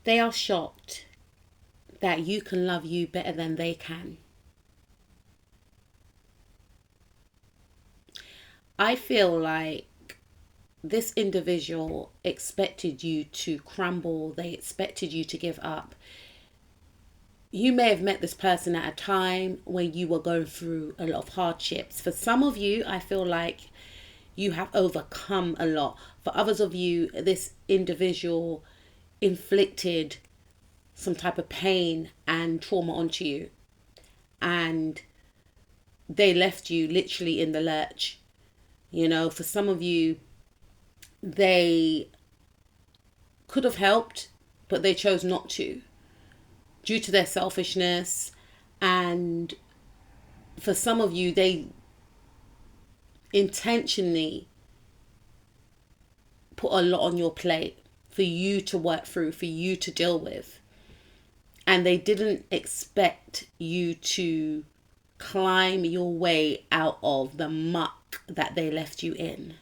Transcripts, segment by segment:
They are shocked that you can love you better than they can. I feel like this individual expected you to crumble. They expected you to give up. You may have met this person at a time when you were going through a lot of hardships. For some of you, I feel like you have overcome a lot. For others of you, this individual inflicted some type of pain and trauma onto you, and they left you literally in the lurch. You know, for some of you, they could have helped, but they chose not to due to their selfishness. And for some of you, they intentionally put a lot on your plate for you to work through, for you to deal with. And they didn't expect you to climb your way out of the muck that they left you in.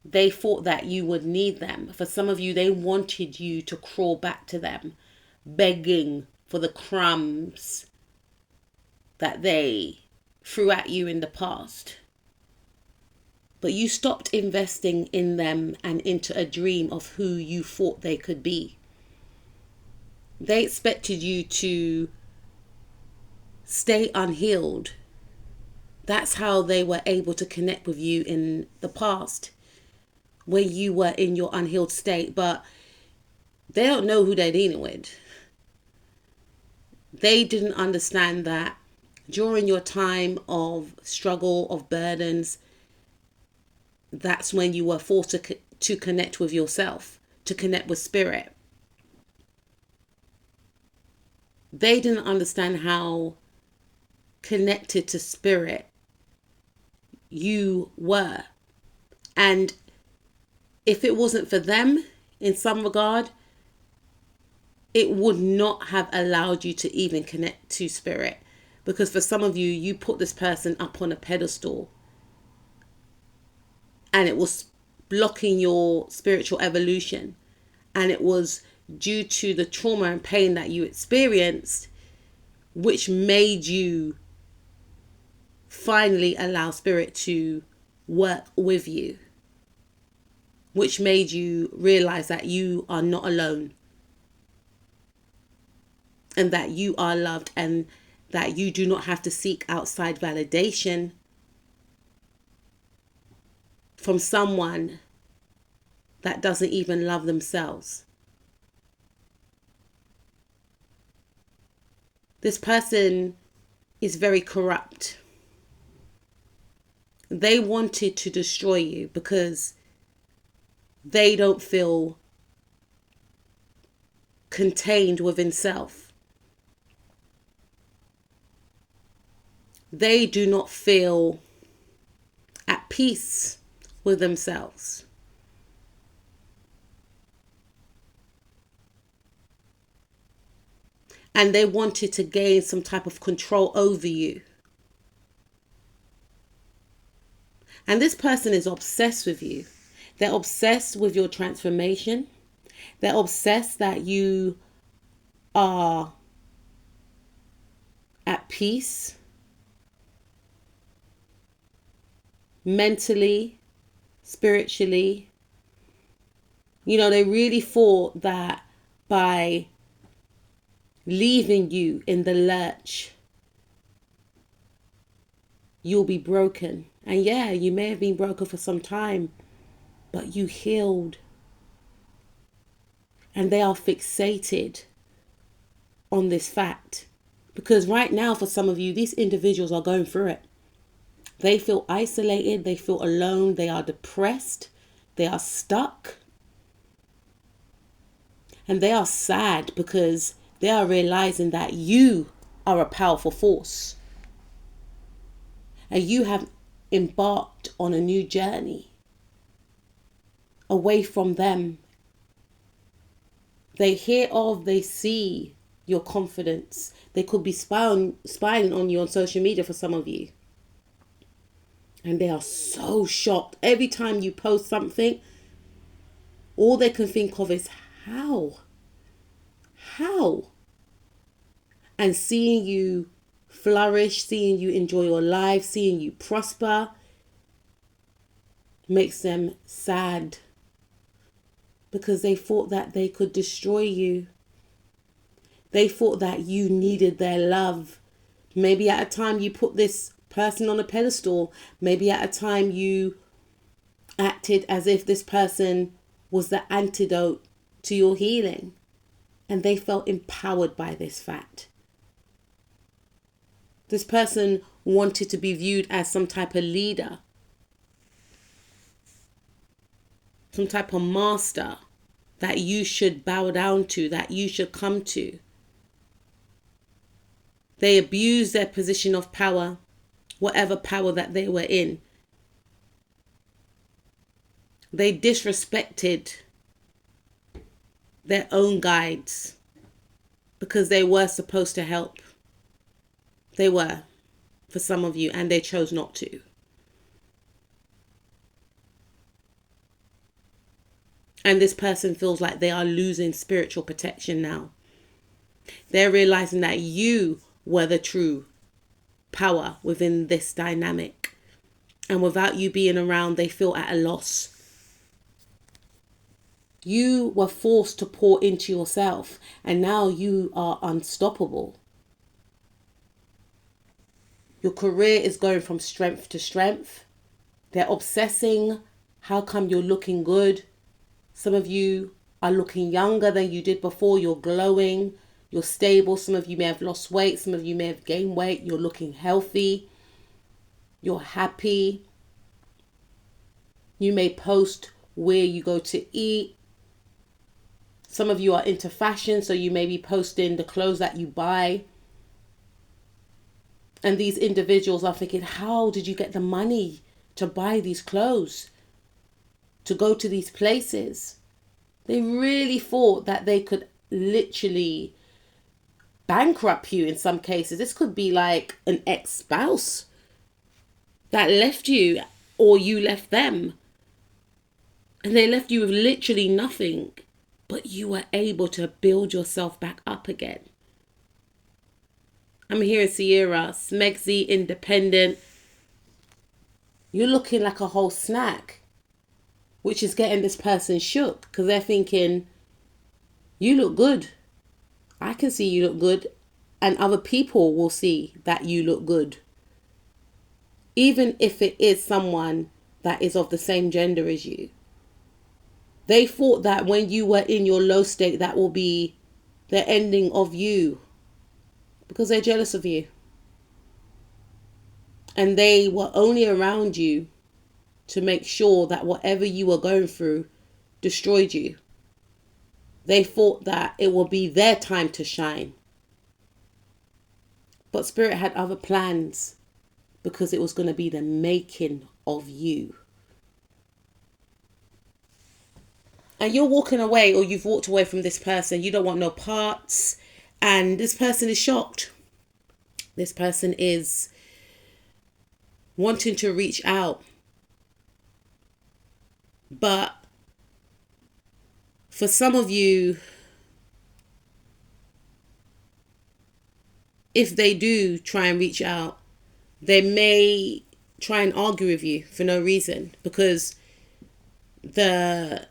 They thought that you would need them. For some of you, they wanted you to crawl back to them, begging for the crumbs that they threw at you in the past. But you stopped investing in them and into a dream of who you thought they could be. They expected you to stay unhealed. That's how they were able to connect with you in the past, when you were in your unhealed state. But they don't know who they're dealing with. They didn't understand that during your time of struggle, of burdens, that's when you were forced to connect with yourself, to connect with spirit. They didn't understand how connected to spirit you were. And if it wasn't for them, in some regard, it would not have allowed you to even connect to spirit. Because for some of you, you put this person up on a pedestal, and it was blocking your spiritual evolution. And it was due to the trauma and pain that you experienced, which made you finally allow spirit to work with you, which made you realize that you are not alone, and that you are loved, and that you do not have to seek outside validation from someone that doesn't even love themselves. This person is very corrupt. They wanted to destroy you because they don't feel contained within self. They do not feel at peace with themselves. And they wanted to gain some type of control over you. And this person is obsessed with you. They're obsessed with your transformation. They're obsessed that you are at peace mentally, spiritually. You know, they really thought that by leaving you in the lurch, you'll be broken. And yeah, you may have been broken for some time, but you healed. And they are fixated on this fact. Because right now, for some of you, these individuals are going through it. They feel isolated. They feel alone. They are depressed. They are stuck. And they are sad because they are realizing that you are a powerful force. And you have embarked on a new journey away from them. They hear of, they see your confidence. They could be spying on you on social media for some of you. And they are so shocked. Every time you post something, all they can think of is how. how? And seeing you flourish, seeing you enjoy your life, seeing you prosper makes them sad, because they thought that they could destroy you. They thought that you needed their love. Maybe at a time you put this person on a pedestal. Maybe at a time you acted as if this person was the antidote to your healing. And they felt empowered by this fact. This person wanted to be viewed as some type of leader, some type of master that you should bow down to, that you should come to. They abused their position of power, whatever power that they were in. They disrespected their own guides because they were supposed to help. They were, for some of you, and they chose not to. And this person feels like they are losing spiritual protection now. They're realizing that you were the true power within this dynamic. And without you being around, they feel at a loss. You were forced to pour into yourself, and now you are unstoppable. Your career is going from strength to strength. They're obsessing. How come you're looking good? Some of you are looking younger than you did before. You're glowing. You're stable. Some of you may have lost weight. Some of you may have gained weight. You're looking healthy. You're happy. You may post where you go to eat. Some of you are into fashion, so you may be posting the clothes that you buy. And these individuals are thinking, how did you get the money to buy these clothes, to go to these places? They really thought that they could literally bankrupt you in some cases. This could be like an ex-spouse that left you, or you left them. And they left you with literally nothing, but you were able to build yourself back up again. I'm hearing Sierra, Smegsy, independent. You're looking like a whole snack, which is getting this person shook, because they're thinking, you look good. I can see you look good, and other people will see that you look good. Even if it is someone that is of the same gender as you. They thought that when you were in your low state, that will be the ending of you, because they're jealous of you. And they were only around you to make sure that whatever you were going through destroyed you. They thought that it will be their time to shine. But Spirit had other plans, because it was going to be the making of you. And you're walking away, or you've walked away from this person. You don't want no parts. And this person is shocked. This person is wanting to reach out. But for some of you, if they do try and reach out, they may try and argue with you for no reason, because the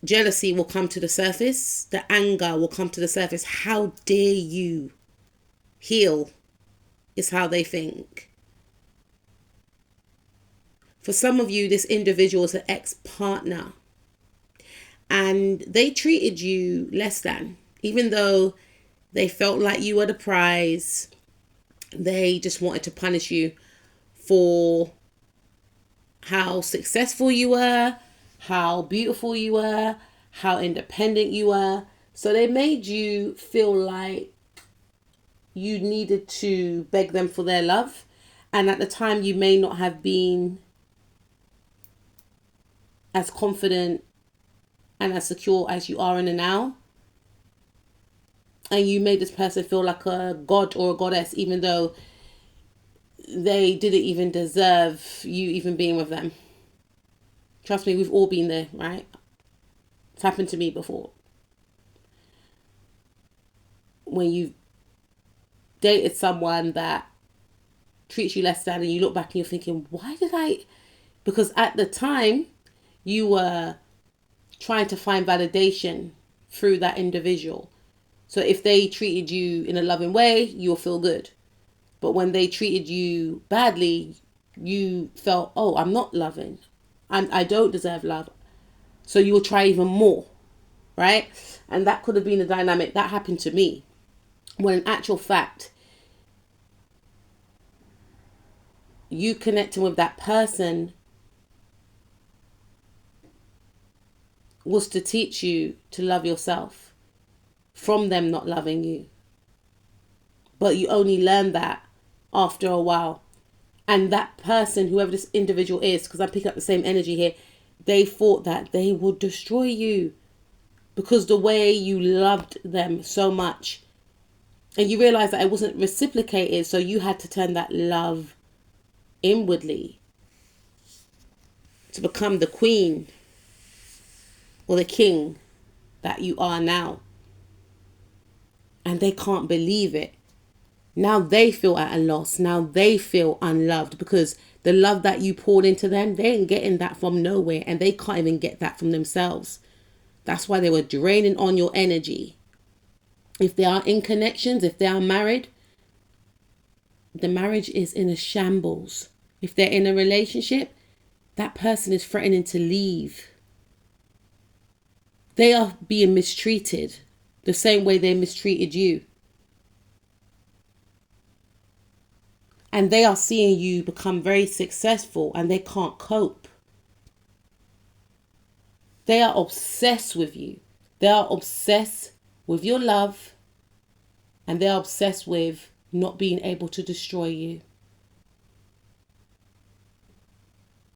jealousy will come to the surface. The anger will come to the surface. How dare you heal, is how they think. For some of you, this individual is an ex-partner, and they treated you less than, even though they felt like you were the prize. They just wanted to punish you for how successful you were, how beautiful you were, how independent you were. So they made you feel like you needed to beg them for their love. And at the time, you may not have been as confident and as secure as you are in the now. And you made this person feel like a god or a goddess, even though they didn't even deserve you even being with them. Trust me, we've all been there, right? It's happened to me before. when you've dated someone that treats you less than, and you look back and you're thinking, why did I? Because at the time you were trying to find validation through that individual. So if they treated you in a loving way, you'll feel good. But when they treated you badly, you felt, oh, I'm not loving. I don't deserve love. So you will try even more, right? And that could have been a dynamic that happened to me. When in actual fact, you connecting with that person was to teach you to love yourself from them not loving you. But you only learn that after a while. And that person, whoever this individual is, because I pick up the same energy here, they thought that they would destroy you because the way you loved them so much. And you realize that it wasn't reciprocated, so you had to turn that love inwardly to become the queen or the king that you are now. And they can't believe it. Now they feel at a loss. Now they feel unloved because the love that you poured into them, they ain't getting that from nowhere, and they can't even get that from themselves. That's why they were draining on your energy. If they are in connections, if they are married, the marriage is in a shambles. If they're in a relationship, that person is threatening to leave. They are being mistreated the same way they mistreated you. And they are seeing you become very successful and they can't cope. They are obsessed with you. They are obsessed with your love, and they are obsessed with not being able to destroy you.